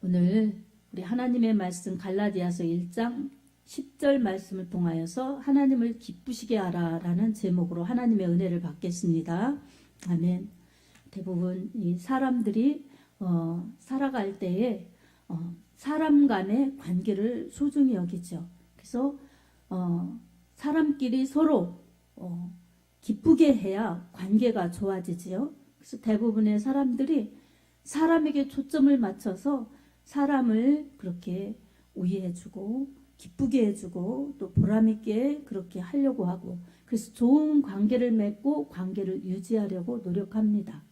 오늘 우리 하나님의 말씀 갈라디아서 1장 10절 말씀을 통하여서 하나님을 기쁘시게 하라 라는 제목으로 하나님의 은혜를 받겠습니다. 아멘. 대부분 이 사람들이 살아갈 때에 사람 간의 관계를 소중히 여기죠. 그래서 사람끼리 서로 기쁘게 해야 관계가 좋아지지요. 그래서 대부분의 사람들이 사람에게 초점을 맞춰서 사람을 그렇게 우애해주고 기쁘게 해주고 또 보람있게 그렇게 하려고 하고, 그래서 좋은 관계를 맺고 관계를 유지하려고 노력합니다.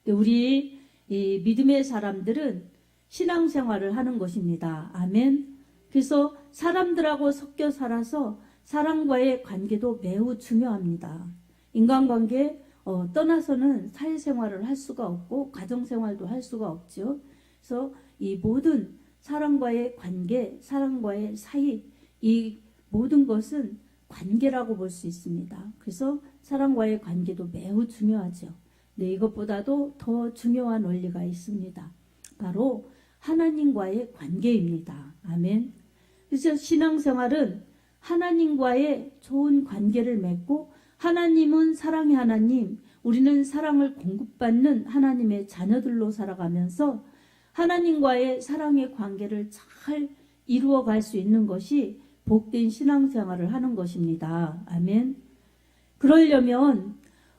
우리 이 믿음의 사람들은 신앙생활을 하는 것입니다. 아멘. 그래서 사람들하고 섞여 살아서 사람과의 관계도 매우 중요합니다. 인간관계 떠나서는 사회생활을 할 수가 없고 가정생활도 할 수가 없죠. 그래서 이 모든 사람과의 관계, 사람과의 사이, 이 모든 것은 관계라고 볼 수 있습니다. 그래서 사람과의 관계도 매우 중요하죠. 네, 이것보다도 더 중요한 원리가 있습니다. 바로 하나님과의 관계입니다. 아멘. 그래서 신앙생활은 하나님과의 좋은 관계를 맺고, 하나님은 사랑의 하나님, 우리는 사랑을 공급받는 하나님의 자녀들로 살아가면서 하나님과의 사랑의 관계를 잘 이루어갈 수 있는 것이 복된 신앙생활을 하는 것입니다. 아멘. 그러려면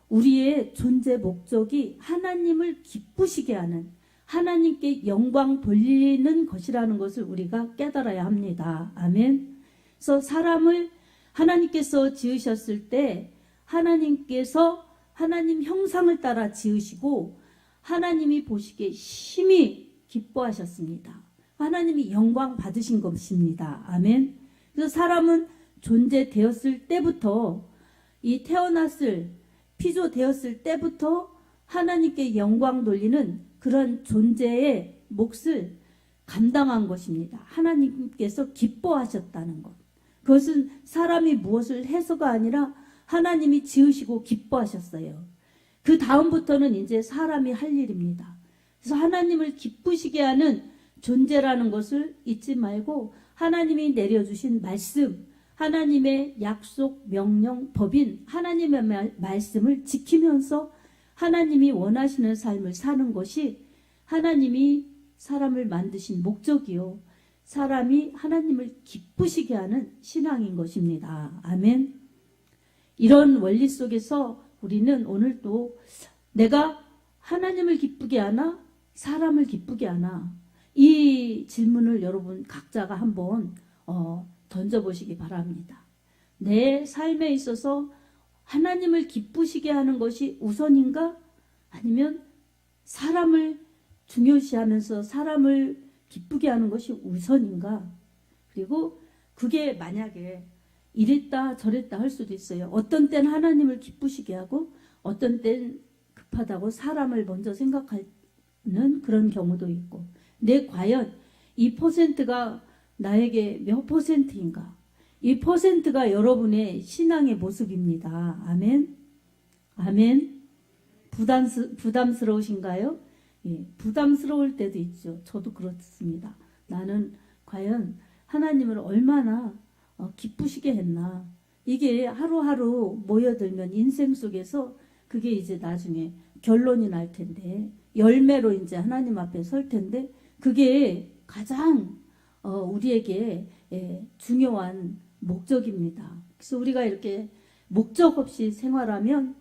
우리의 존재 목적이 하나님을 기쁘시게 하는, 하나님께 영광 돌리는 것이라는 것을 우리가 깨달아야 합니다. 아멘. 그래서 사람을 하나님께서 지으셨을 때 하나님께서 하나님 형상을 따라 지으시고 하나님이 보시기에 심히 기뻐하셨습니다. 하나님이 영광 받으신 것입니다. 아멘. 그래서 사람은 존재되었을 때부터, 이 태어났을 피조되었을 때부터 하나님께 영광 돌리는 그런 존재의 몫을 감당한 것입니다. 하나님께서 기뻐하셨다는 것. 그것은 사람이 무엇을 해서가 아니라 하나님이 지으시고 기뻐하셨어요. 그 다음부터는 이제 사람이 할 일입니다. 그래서 하나님을 기쁘시게 하는 존재라는 것을 잊지 말고 하나님이 내려주신 말씀, 하나님의 약속, 명령, 법인, 하나님의 말씀을 지키면서 하나님이 원하시는 삶을 사는 것이 하나님이 사람을 만드신 목적이요, 사람이 하나님을 기쁘시게 하는 신앙인 것입니다. 아멘. 이런 원리 속에서 우리는 오늘도 내가 하나님을 기쁘게 하나 사람을 기쁘게 하나, 이 질문을 여러분 각자가 한번 던져보시기 바랍니다. 내 삶에 있어서 하나님을 기쁘시게 하는 것이 우선인가? 아니면 사람을 중요시하면서 사람을 기쁘게 하는 것이 우선인가? 그리고 그게 만약에 이랬다 저랬다 할 수도 있어요. 어떤 때는 하나님을 기쁘시게 하고 어떤 때는 급하다고 사람을 먼저 생각하는 그런 경우도 있고, 내 과연 이 퍼센트가 나에게 몇 퍼센트인가? 이 퍼센트가 여러분의 신앙의 모습입니다. 아멘. 아멘. 부담스러우신가요? 예, 부담스러울 때도 있죠. 저도 그렇습니다. 나는 과연 하나님을 얼마나 기쁘시게 했나. 이게 하루하루 모여들면 인생 속에서 그게 이제 나중에 결론이 날 텐데, 열매로 이제 하나님 앞에 설 텐데, 그게 가장 우리에게 중요한 목적입니다. 그래서 우리가 이렇게 목적 없이 생활하면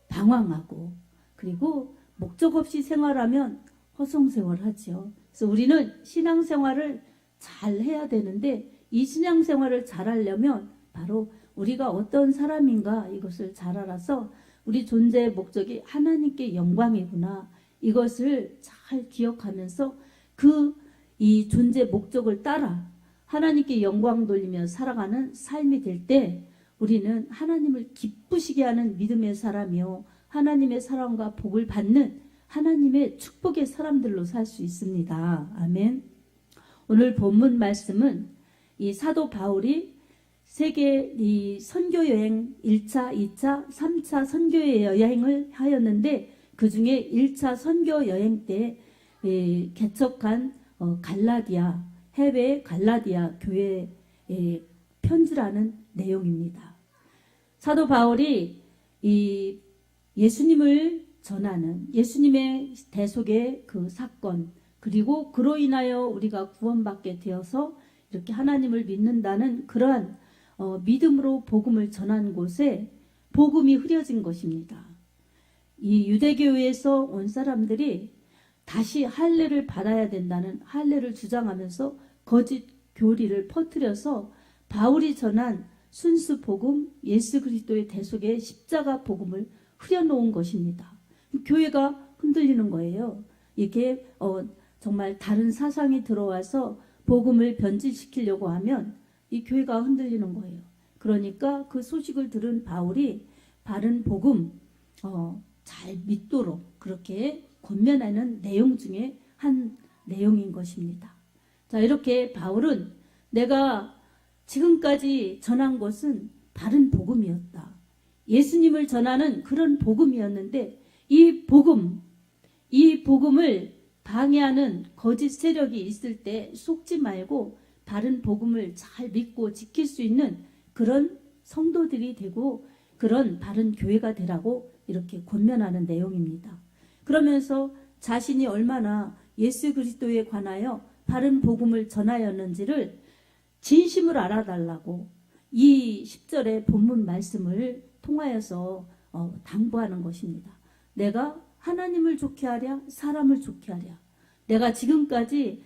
방황하고, 그리고 목적 없이 생활하면 허송세월하죠. 그래서 우리는 신앙생활을 잘 해야 되는데, 이 신앙생활을 잘 하려면 바로 우리가 어떤 사람인가 이것을 잘 알아서 우리 존재의 목적이 하나님께 영광이구나, 이것을 잘 기억하면서 이 존재 목적을 따라 하나님께 영광 돌리며 살아가는 삶이 될 때 우리는 하나님을 기쁘시게 하는 믿음의 사람이요, 하나님의 사랑과 복을 받는 하나님의 축복의 사람들로 살 수 있습니다. 아멘. 오늘 본문 말씀은 이 사도 바울이 세계 이 선교 여행 1차, 2차, 3차 선교의 여행을 하였는데, 그 중에 1차 선교 여행 때 개척한 갈라디아, 해외 갈라디아 교회에 편지라는 내용입니다. 사도 바울이 이 예수님을 전하는 예수님의 대속의 그 사건, 그리고 그로 인하여 우리가 구원받게 되어서 이렇게 하나님을 믿는다는 그러한 믿음으로 복음을 전한 곳에 복음이 흐려진 것입니다. 이 유대교회에서 온 사람들이 다시 할례를 받아야 된다는 할례를 주장하면서 거짓 교리를 퍼뜨려서 바울이 전한 순수 복음, 예수 그리스도의 대속의 십자가 복음을 흐려놓은 것입니다. 교회가 흔들리는 거예요. 이게 정말 다른 사상이 들어와서 복음을 변질시키려고 하면 이 교회가 흔들리는 거예요. 그러니까 그 소식을 들은 바울이 바른 복음 잘 믿도록 그렇게 권면하는 내용 중에 한 내용인 것입니다. 자, 이렇게 바울은 내가 지금까지 전한 것은 바른 복음이었다. 예수님을 전하는 그런 복음이었는데 이 복음을 방해하는 거짓 세력이 있을 때 속지 말고 바른 복음을 잘 믿고 지킬 수 있는 그런 성도들이 되고 그런 바른 교회가 되라고 이렇게 권면하는 내용입니다. 그러면서 자신이 얼마나 예수 그리스도에 관하여 바른 복음을 전하였는지를 진심을 알아달라고 이 10절의 본문 말씀을 통하여서 당부하는 것입니다. 내가 하나님을 좋게 하랴 사람을 좋게 하랴. 내가 지금까지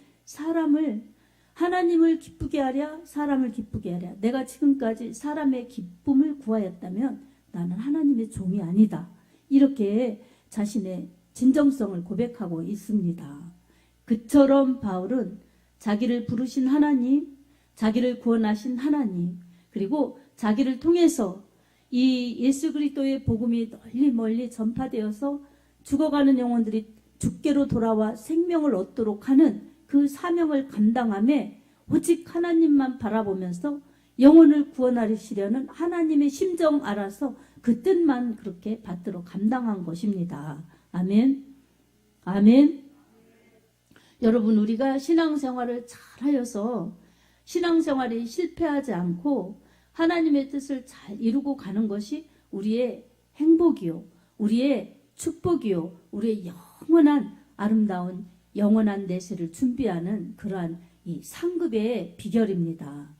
하나님을 기쁘게 하랴 사람을 기쁘게 하랴. 내가 지금까지 사람의 기쁨을 구하였다면 나는 하나님의 종이 아니다. 이렇게 자신의 진정성을 고백하고 있습니다. 그처럼 바울은 자기를 부르신 하나님, 자기를 구원하신 하나님, 그리고 자기를 통해서 이 예수 그리스도의 복음이 널리 멀리 전파되어서 죽어가는 영혼들이 죽게로 돌아와 생명을 얻도록 하는 그 사명을 감당함에 오직 하나님만 바라보면서 영혼을 구원하시려는 하나님의 심정 알아서 그 뜻만 그렇게 받도록 감당한 것입니다. 아멘. 아멘. 여러분, 우리가 신앙생활을 잘 하여서 신앙생활이 실패하지 않고 하나님의 뜻을 잘 이루고 가는 것이 우리의 행복이요, 우리의 축복이요, 우리의 영원한 아름다운 영원한 내세를 준비하는 그러한 이 상급의 비결입니다.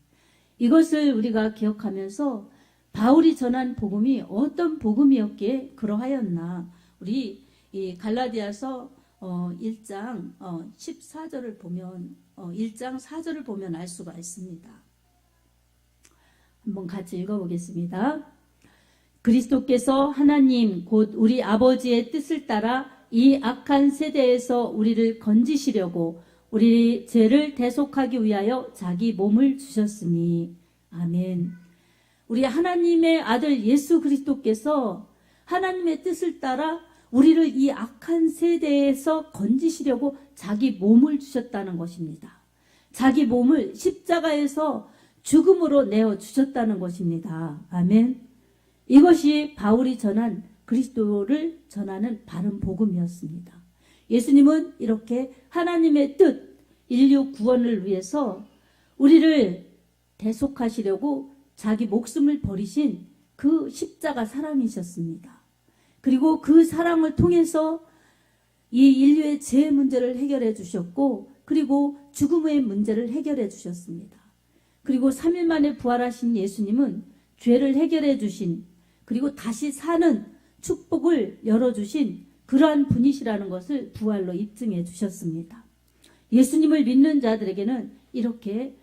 이것을 우리가 기억하면서 바울이 전한 복음이 어떤 복음이었기에 그러하였나, 우리 이 갈라디아서 1장 14절을 보면 1장 4절을 보면 알 수가 있습니다. 한번 같이 읽어보겠습니다. 그리스도께서 하나님 곧 우리 아버지의 뜻을 따라 이 악한 세대에서 우리를 건지시려고 우리 죄를 대속하기 위하여 자기 몸을 주셨으니. 아멘. 우리 하나님의 아들 예수 그리스도께서 하나님의 뜻을 따라 우리를 이 악한 세대에서 건지시려고 자기 몸을 주셨다는 것입니다. 자기 몸을 십자가에서 죽음으로 내어 주셨다는 것입니다. 아멘. 이것이 바울이 전한 그리스도를 전하는 바른 복음이었습니다. 예수님은 이렇게 하나님의 뜻, 인류 구원을 위해서 우리를 대속하시려고 자기 목숨을 버리신 그 십자가 사랑이셨습니다. 그리고 그 사랑을 통해서 이 인류의 죄 문제를 해결해 주셨고, 그리고 죽음의 문제를 해결해 주셨습니다. 그리고 3일 만에 부활하신 예수님은 죄를 해결해 주신, 그리고 다시 사는 축복을 열어주신 그러한 분이시라는 것을 부활로 입증해 주셨습니다. 예수님을 믿는 자들에게는 이렇게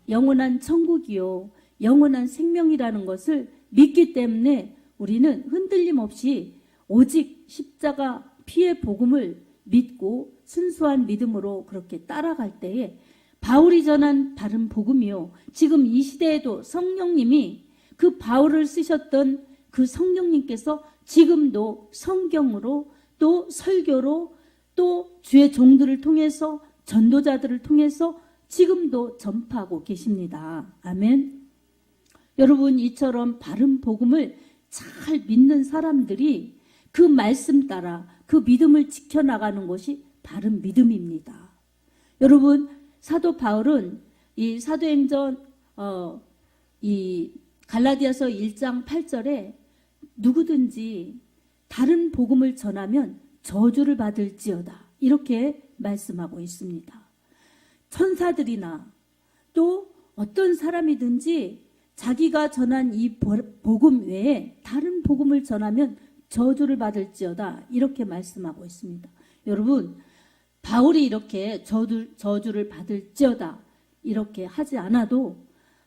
영원한 천국이요, 영원한 생명이라는 것을 믿기 때문에 우리는 흔들림 없이 오직 십자가 피의 복음을 믿고 순수한 믿음으로 그렇게 따라갈 때에 바울이 전한 바른 복음이요, 지금 이 시대에도 성령님이 그 바울을 쓰셨던 그 성령님께서 지금도 성경으로 또 설교로 또 주의 종들을 통해서 전도자들을 통해서 지금도 전파하고 계십니다. 아멘. 여러분, 이처럼 바른 복음을 잘 믿는 사람들이 그 말씀 따라 그 믿음을 지켜나가는 것이 바른 믿음입니다. 여러분, 사도 바울은 이 사도행전 이 갈라디아서 1장 8절에 누구든지 다른 복음을 전하면 저주를 받을지어다 이렇게 말씀하고 있습니다. 천사들이나 또 어떤 사람이든지 자기가 전한 이 복음 외에 다른 복음을 전하면 저주를 받을지어다 이렇게 말씀하고 있습니다. 여러분, 바울이 이렇게 저주를 받을지어다 이렇게 하지 않아도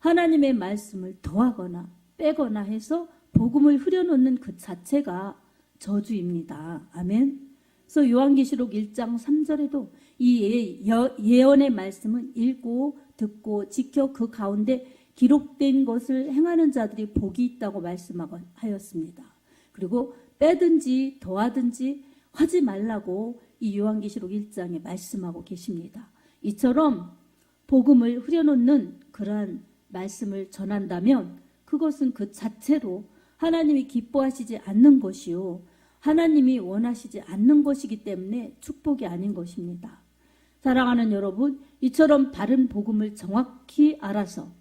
하나님의 말씀을 더하거나 빼거나 해서 복음을 흐려놓는 그 자체가 저주입니다. 아멘. 그래서 요한계시록 1장 3절에도 이 예언의 말씀은 읽고 듣고 지켜 그 가운데 기록된 것을 행하는 자들이 복이 있다고 말씀하였습니다. 그리고 빼든지 더하든지 하지 말라고 이 요한계시록 1장에 말씀하고 계십니다. 이처럼 복음을 흐려놓는 그러한 말씀을 전한다면 그것은 그 자체로 하나님이 기뻐하시지 않는 것이요 하나님이 원하시지 않는 것이기 때문에 축복이 아닌 것입니다. 사랑하는 여러분, 이처럼 바른 복음을 정확히 알아서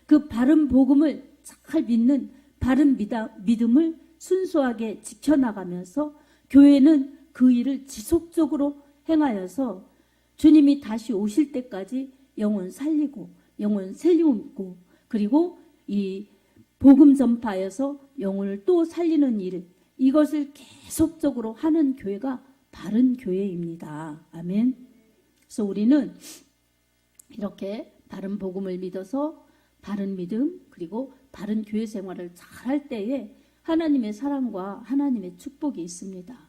그 바른 복음을 잘 믿는 바른 믿음을 순수하게 지켜나가면서 교회는 그 일을 지속적으로 행하여서 주님이 다시 오실 때까지 영혼 살리고 영혼 세우고 그리고 이 복음 전파에서 영혼을 또 살리는 일, 이것을 계속적으로 하는 교회가 바른 교회입니다. 아멘. 그래서 우리는 이렇게 바른 복음을 믿어서 바른 믿음 그리고 바른 교회 생활을 잘 할 때에 하나님의 사랑과 하나님의 축복이 있습니다.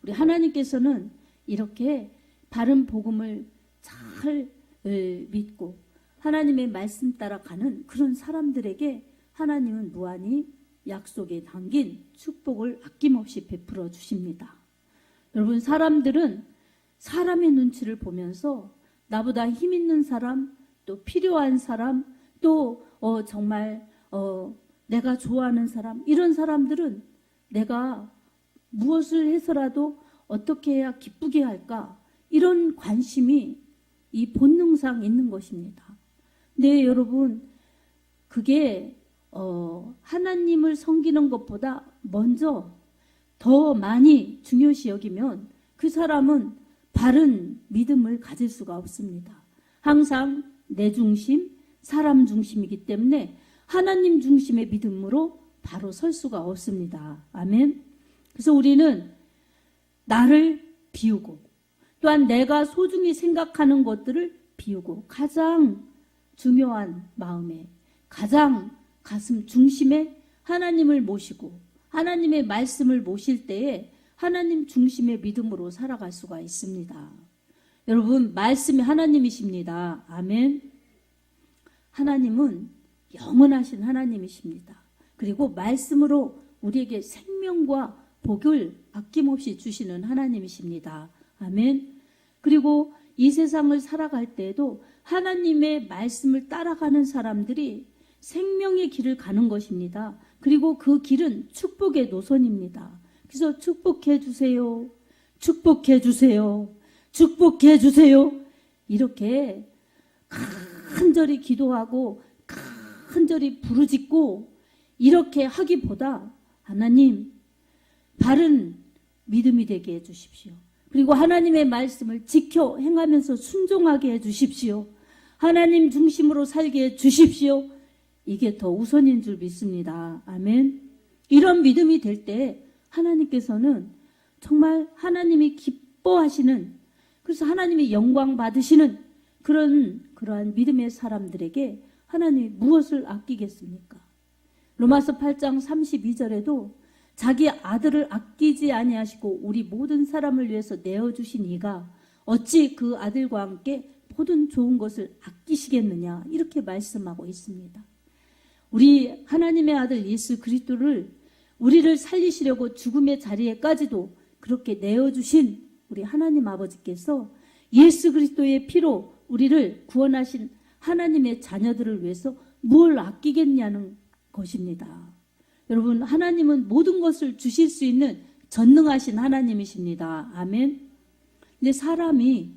우리 하나님께서는 이렇게 바른 복음을 잘 믿고 하나님의 말씀 따라 가는 그런 사람들에게 하나님은 무한히 약속에 담긴 축복을 아낌없이 베풀어 주십니다. 여러분, 사람들은 사람의 눈치를 보면서 나보다 힘 있는 사람, 또 필요한 사람, 또 정말 내가 좋아하는 사람, 이런 사람들은 내가 무엇을 해서라도 어떻게 해야 기쁘게 할까, 이런 관심이 이 본능상 있는 것입니다. 네, 여러분, 그게 하나님을 섬기는 것보다 먼저 더 많이 중요시 여기면 그 사람은 바른 믿음을 가질 수가 없습니다. 항상 내 중심, 사람 중심이기 때문에 하나님 중심의 믿음으로 바로 설 수가 없습니다. 아멘. 그래서 우리는 나를 비우고 또한 내가 소중히 생각하는 것들을 비우고 가장 중요한 마음에 가장 가슴 중심에 하나님을 모시고 하나님의 말씀을 모실 때에 하나님 중심의 믿음으로 살아갈 수가 있습니다. 여러분, 말씀이 하나님이십니다. 아멘. 하나님은 영원하신 하나님이십니다. 그리고 말씀으로 우리에게 생명과 복을 아낌없이 주시는 하나님이십니다. 아멘. 그리고 이 세상을 살아갈 때에도 하나님의 말씀을 따라가는 사람들이 생명의 길을 가는 것입니다. 그리고 그 길은 축복의 노선입니다. 그래서 축복해 주세요. 축복해 주세요. 축복해 주세요. 이렇게 간절히 기도하고 간절히 부르짖고 이렇게 하기보다 하나님 바른 믿음이 되게 해주십시오. 그리고 하나님의 말씀을 지켜 행하면서 순종하게 해주십시오. 하나님 중심으로 살게 해주십시오. 이게 더 우선인 줄 믿습니다. 아멘. 이런 믿음이 될 때 하나님께서는 정말 하나님이 기뻐하시는, 그래서 하나님이 영광 받으시는 그러한 믿음의 사람들에게 하나님이 무엇을 아끼겠습니까? 로마서 8장 32절에도 자기 아들을 아끼지 아니하시고 우리 모든 사람을 위해서 내어주신 이가 어찌 그 아들과 함께 모든 좋은 것을 아끼시겠느냐, 이렇게 말씀하고 있습니다. 우리 하나님의 아들 예수 그리스도를 우리를 살리시려고 죽음의 자리에까지도 그렇게 내어주신 우리 하나님 아버지께서 예수 그리스도의 피로 우리를 구원하신 하나님의 자녀들을 위해서 뭘 아끼겠냐는 것입니다. 여러분, 하나님은 모든 것을 주실 수 있는 전능하신 하나님이십니다. 아멘. 근데 사람이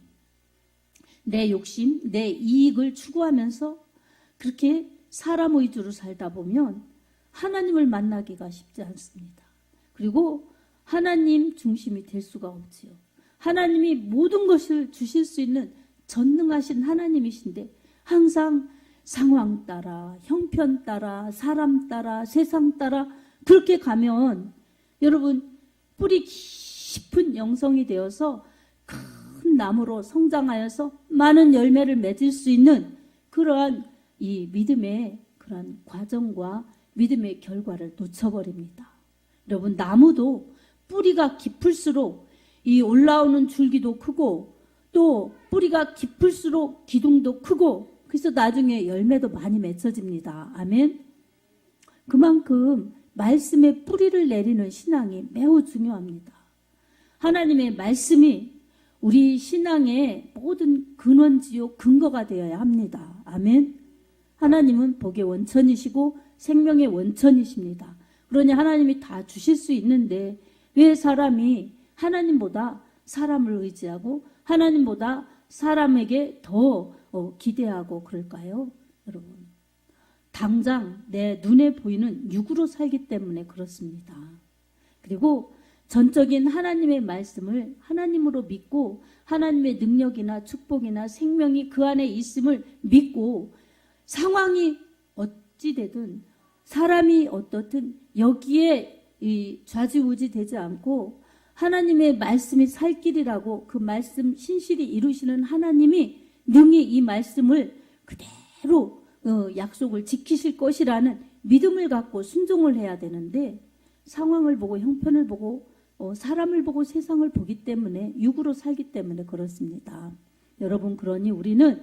내 욕심, 내 이익을 추구하면서 그렇게 사람 위주로 살다 보면 하나님을 만나기가 쉽지 않습니다. 그리고 하나님 중심이 될 수가 없지요. 하나님이 모든 것을 주실 수 있는 전능하신 하나님이신데 항상 상황 따라, 형편 따라, 사람 따라, 세상 따라 그렇게 가면 여러분 뿌리 깊은 영성이 되어서 큰 나무로 성장하여서 많은 열매를 맺을 수 있는 그러한 이 믿음의 그러한 과정과 믿음의 결과를 놓쳐버립니다. 여러분 나무도 뿌리가 깊을수록 이 올라오는 줄기도 크고 또 뿌리가 깊을수록 기둥도 크고 그래서 나중에 열매도 많이 맺혀집니다. 아멘. 그만큼 말씀의 뿌리를 내리는 신앙이 매우 중요합니다. 하나님의 말씀이 우리 신앙의 모든 근원지요 근거가 되어야 합니다. 아멘. 하나님은 복의 원천이시고 생명의 원천이십니다. 그러니 하나님이 다 주실 수 있는데 왜 사람이 하나님보다 사람을 의지하고 하나님보다 사람에게 더 기대하고 그럴까요? 여러분 당장 내 눈에 보이는 육으로 살기 때문에 그렇습니다. 그리고 전적인 하나님의 말씀을 하나님으로 믿고 하나님의 능력이나 축복이나 생명이 그 안에 있음을 믿고 상황이 어찌 되든 사람이 어떻든 여기에 좌지우지 되지 않고 하나님의 말씀이 살 길이라고 그 말씀 신실히 이루시는 하나님이 능히 이 말씀을 그대로 약속을 지키실 것이라는 믿음을 갖고 순종을 해야 되는데 상황을 보고 형편을 보고 사람을 보고 세상을 보기 때문에 육으로 살기 때문에 그렇습니다. 여러분 그러니 우리는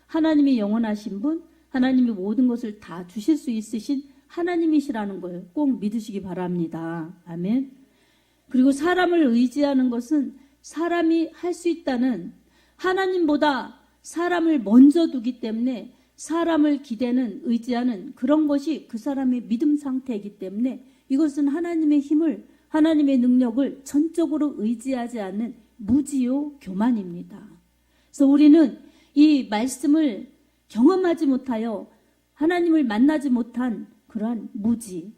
하나님이 영원하신 분 하나님이 모든 것을 다 주실 수 있으신 하나님이시라는 걸 꼭 믿으시기 바랍니다. 아멘. 그리고 사람을 의지하는 것은 사람이 할 수 있다는 하나님보다 사람을 먼저 두기 때문에 사람을 기대는 의지하는 그런 것이 그 사람의 믿음 상태이기 때문에 이것은 하나님의 힘을 하나님의 능력을 전적으로 의지하지 않는 무지요 교만입니다. 그래서 우리는 이 말씀을 경험하지 못하여 하나님을 만나지 못한 그러한 무지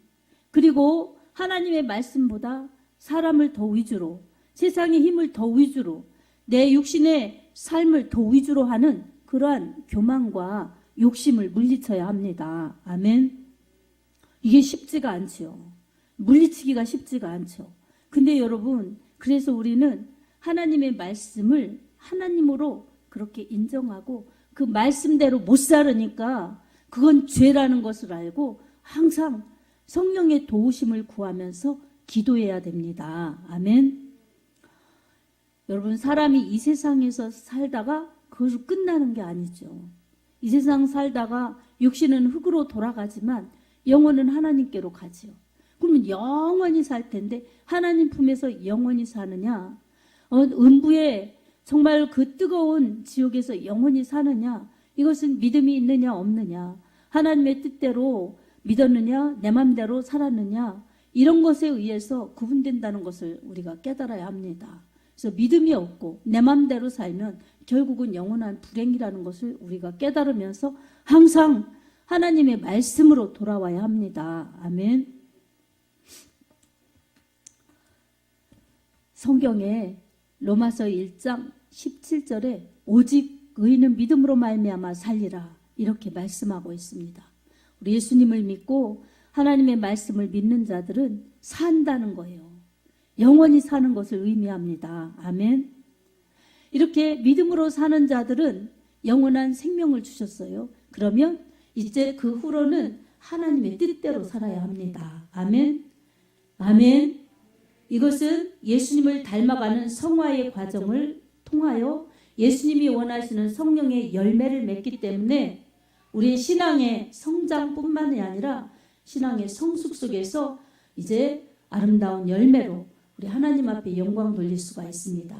그리고 하나님의 말씀보다 사람을 더 위주로 세상의 힘을 더 위주로 내 육신의 삶을 더 위주로 하는 그러한 교만과 욕심을 물리쳐야 합니다. 아멘. 이게 쉽지가 않지요. 물리치기가 쉽지가 않죠. 근데 여러분 그래서 우리는 하나님의 말씀을 하나님으로 그렇게 인정하고 그 말씀대로 못 살으니까 그건 죄라는 것을 알고 항상 성령의 도우심을 구하면서 기도해야 됩니다. 아멘. 여러분 사람이 이 세상에서 살다가 그것으로 끝나는 게 아니죠. 이 세상 살다가 육신은 흙으로 돌아가지만 영혼은 하나님께로 가지요. 그러면 영원히 살 텐데 하나님 품에서 영원히 사느냐 음부에 정말 그 뜨거운 지옥에서 영원히 사느냐 이것은 믿음이 있느냐 없느냐 하나님의 뜻대로 믿었느냐 내 맘대로 살았느냐 이런 것에 의해서 구분된다는 것을 우리가 깨달아야 합니다. 그래서 믿음이 없고 내 맘대로 살면 결국은 영원한 불행이라는 것을 우리가 깨달으면서 항상 하나님의 말씀으로 돌아와야 합니다. 아멘. 성경에 로마서 1장 17절에 오직 의인은 믿음으로 말미암아 살리라 이렇게 말씀하고 있습니다. 우리 예수님을 믿고 하나님의 말씀을 믿는 자들은 산다는 거예요. 영원히 사는 것을 의미합니다. 아멘. 이렇게 믿음으로 사는 자들은 영원한 생명을 주셨어요. 그러면 이제 그 후로는 하나님의 뜻대로 살아야 합니다. 아멘. 아멘. 이것은 예수님을 닮아가는 성화의 과정을 통하여 예수님이 원하시는 성령의 열매를 맺기 때문에 우리의 신앙의 성장뿐만이 아니라 신앙의 성숙 속에서 이제 아름다운 열매로 우리 하나님 앞에 영광 돌릴 수가 있습니다.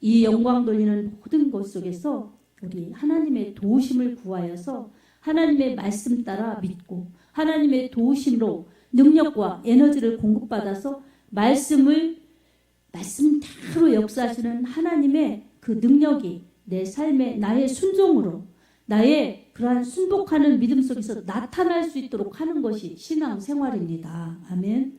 이 영광 돌리는 모든 것 속에서 우리 하나님의 도우심을 구하여서 하나님의 말씀 따라 믿고 하나님의 도우심으로 능력과 에너지를 공급받아서 말씀대로 역사하시는 하나님의 그 능력이 내 삶에 나의 순종으로 나의 그러한 순복하는 믿음 속에서 나타날 수 있도록 하는 것이 신앙 생활입니다. 아멘.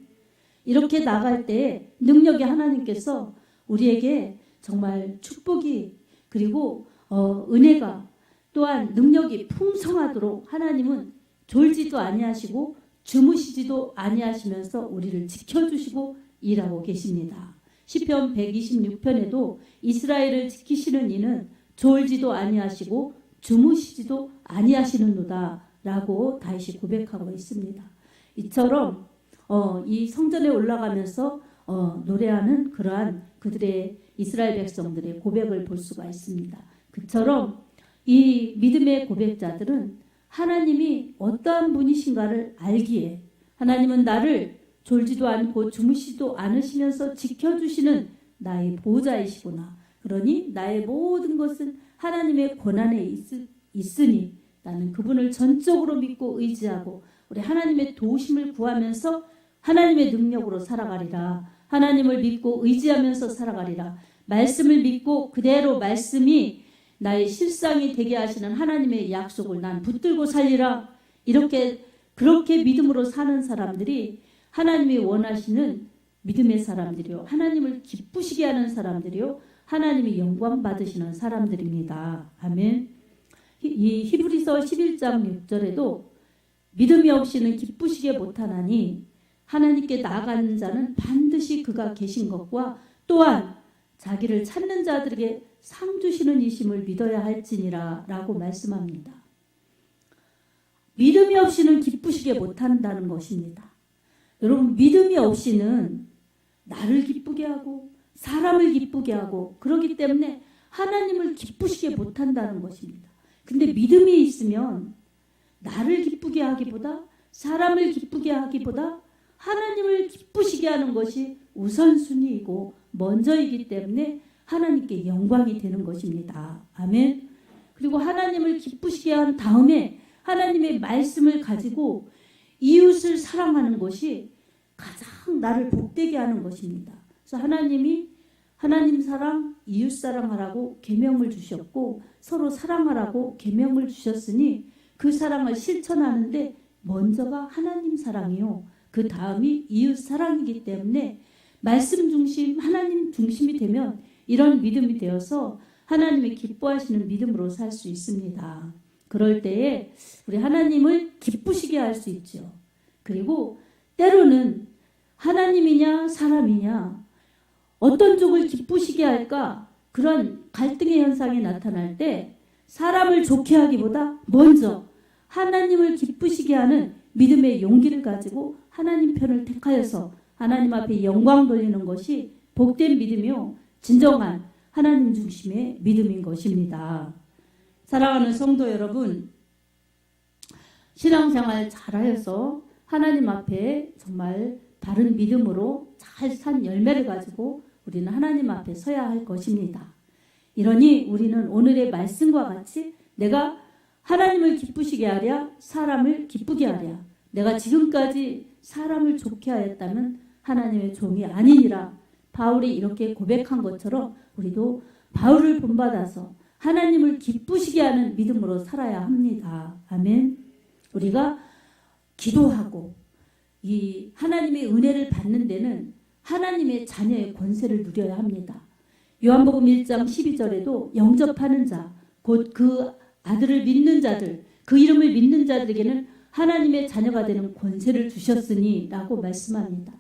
이렇게 나갈 때 능력이 하나님께서 우리에게 정말 축복이 그리고 은혜가 또한 능력이 풍성하도록 하나님은 졸지도 아니하시고 주무시지도 아니하시면서 우리를 지켜주시고 일하고 계십니다. 시편 126편에도 이스라엘을 지키시는 이는 졸지도 아니하시고 주무시지도 아니하시는도다 라고 다윗이 고백하고 있습니다. 이처럼 이 성전에 올라가면서 노래하는 그러한 그들의 이스라엘 백성들의 고백을 볼 수가 있습니다. 그처럼 이 믿음의 고백자들은 하나님이 어떠한 분이신가를 알기에 하나님은 나를 졸지도 않고 주무시지도 않으시면서 지켜주시는 나의 보호자이시구나. 그러니 나의 모든 것은 하나님의 권한에 있으니 나는 그분을 전적으로 믿고 의지하고 우리 하나님의 도우심을 구하면서 하나님의 능력으로 살아가리라. 하나님을 믿고 의지하면서 살아가리라. 말씀을 믿고 그대로 말씀이 나의 실상이 되게 하시는 하나님의 약속을 난 붙들고 살리라. 그렇게 믿음으로 사는 사람들이 하나님이 원하시는 믿음의 사람들이요. 하나님을 기쁘시게 하는 사람들이요. 하나님이 영광 받으시는 사람들입니다. 아멘. 이 히브리서 11장 6절에도 믿음이 없이는 기쁘시게 못하나니 하나님께 나아가는 자는 반드시 그가 계신 것과 또한 자기를 찾는 자들에게 상 주시는 이심을 믿어야 할지니라 라고 말씀합니다. 믿음이 없이는 기쁘시게 못한다는 것입니다. 여러분, 믿음이 없이는 나를 기쁘게 하고 사람을 기쁘게 하고 그렇기 때문에 하나님을 기쁘시게 못한다는 것입니다. 근데 믿음이 있으면 나를 기쁘게 하기보다 사람을 기쁘게 하기보다 하나님을 기쁘시게 하는 것이 우선순위이고 먼저이기 때문에 하나님께 영광이 되는 것입니다. 아멘. 그리고 하나님을 기쁘시게 한 다음에 하나님의 말씀을 가지고 이웃을 사랑하는 것이 가장 나를 복되게 하는 것입니다. 그래서 하나님이 하나님 사랑, 이웃 사랑하라고 계명을 주셨고 서로 사랑하라고 계명을 주셨으니 그 사랑을 실천하는데 먼저가 하나님 사랑이요. 그 다음이 이웃 사랑이기 때문에 말씀 중심, 하나님 중심이 되면 이런 믿음이 되어서 하나님이 기뻐하시는 믿음으로 살 수 있습니다. 그럴 때에 우리 하나님을 기쁘시게 할 수 있죠. 그리고 때로는 하나님이냐 사람이냐 어떤 쪽을 기쁘시게 할까 그런 갈등의 현상이 나타날 때 사람을 좋게 하기보다 먼저 하나님을 기쁘시게 하는 믿음의 용기를 가지고 하나님 편을 택하여서 하나님 앞에 영광 돌리는 것이 복된 믿음이요 진정한 하나님 중심의 믿음인 것입니다. 사랑하는 성도 여러분, 신앙생활 잘하여서 하나님 앞에 정말 바른 믿음으로 잘 산 열매를 가지고 우리는 하나님 앞에 서야 할 것입니다. 이러니 우리는 오늘의 말씀과 같이 내가 하나님을 기쁘시게 하랴 사람을 기쁘게 하랴 내가 지금까지 사람을 좋게 하였다면 하나님의 종이 아니니라 바울이 이렇게 고백한 것처럼 우리도 바울을 본받아서 하나님을 기쁘시게 하는 믿음으로 살아야 합니다. 아멘. 우리가 기도하고 이 하나님의 은혜를 받는 데는 하나님의 자녀의 권세를 누려야 합니다. 요한복음 1장 12절에도 영접하는 자, 곧 그 아들을 믿는 자들, 그 이름을 믿는 자들에게는 하나님의 자녀가 되는 권세를 주셨으니 라고 말씀합니다.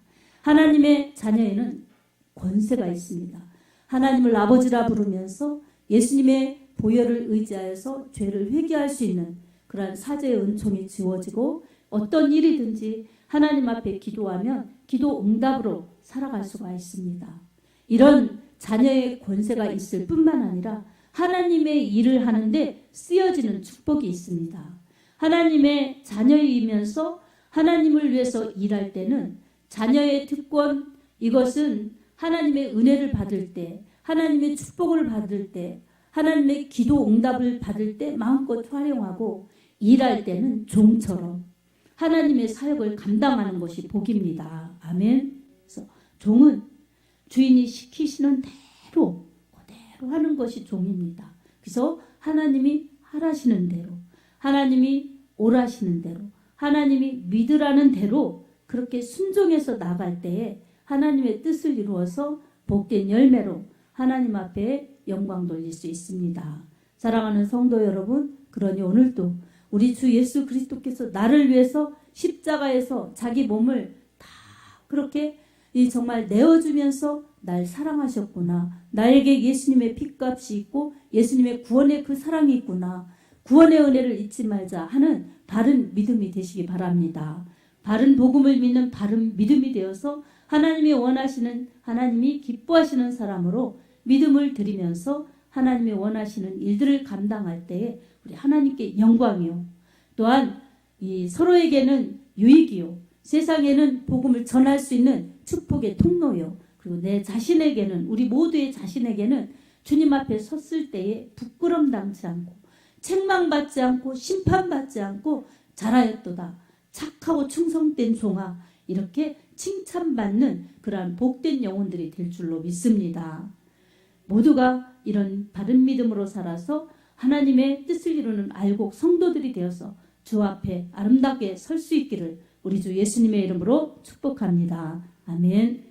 하나님의 자녀에는 권세가 있습니다. 하나님을 아버지라 부르면서 예수님의 보혈을 의지하여서 죄를 회개할 수 있는 그러한 사죄의 은총이 지워지고 어떤 일이든지 하나님 앞에 기도하면 기도 응답으로 살아갈 수가 있습니다. 이런 자녀의 권세가 있을 뿐만 아니라 하나님의 일을 하는데 쓰여지는 축복이 있습니다. 하나님의 자녀이면서 하나님을 위해서 일할 때는 자녀의 특권, 이것은 하나님의 은혜를 받을 때, 하나님의 축복을 받을 때, 하나님의 기도 응답을 받을 때 마음껏 활용하고 일할 때는 종처럼 하나님의 사역을 감당하는 것이 복입니다. 아멘. 그래서 종은 주인이 시키시는 대로 그대로 하는 것이 종입니다. 그래서 하나님이 하라시는 대로, 하나님이 오라시는 대로, 하나님이 믿으라는 대로 그렇게 순종해서 나갈 때에 하나님의 뜻을 이루어서 복된 열매로 하나님 앞에 영광 돌릴 수 있습니다. 사랑하는 성도 여러분, 그러니 오늘도 우리 주 예수 그리스도께서 나를 위해서 십자가에서 자기 몸을 다 그렇게 정말 내어주면서 날 사랑하셨구나. 나에게 예수님의 핏값이 있고 예수님의 구원의 그 사랑이 있구나. 구원의 은혜를 잊지 말자 하는 바른 믿음이 되시기 바랍니다. 바른 복음을 믿는 바른 믿음이 되어서 하나님이 원하시는, 하나님이 기뻐하시는 사람으로 믿음을 드리면서 하나님이 원하시는 일들을 감당할 때에 우리 하나님께 영광이요. 또한 이 서로에게는 유익이요. 세상에는 복음을 전할 수 있는 축복의 통로요. 그리고 내 자신에게는, 우리 모두의 자신에게는 주님 앞에 섰을 때에 부끄럼 당치 않고 책망받지 않고 심판받지 않고 잘하였도다. 착하고 충성된 종아. 이렇게 칭찬받는 그러한 복된 영혼들이 될 줄로 믿습니다. 모두가 이런 바른 믿음으로 살아서 하나님의 뜻을 이루는 알곡 성도들이 되어서 주 앞에 아름답게 설 수 있기를 우리 주 예수님의 이름으로 축복합니다. 아멘.